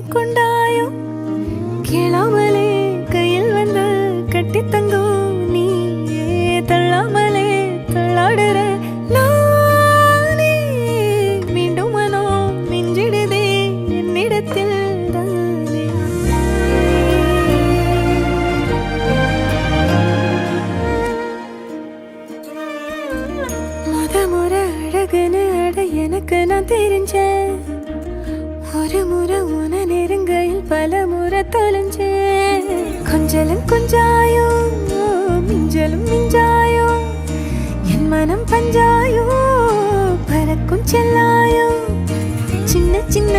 கொண்டாயோ கேளாமலே கையில் வந்து கட்டி தங்கும் நீ தள்ளாமலே தள்ளாடுற நானே மீண்டும் மனோ மிஞ்சிடுதே என்னிடத்தில் முறை அழகுன்னு அட எனக்கு நான் தெரிஞ்சேன் ஒரு முறை உன நெருங்கையில் பல முறை தொலைஞ்சேன் கொஞ்சலும் கொஞ்சாயோ மிஞ்சலும் மிஞ்சாயோ என் மனம் பஞ்சாயோ பறக்கும் செல்லாயோ சின்ன சின்ன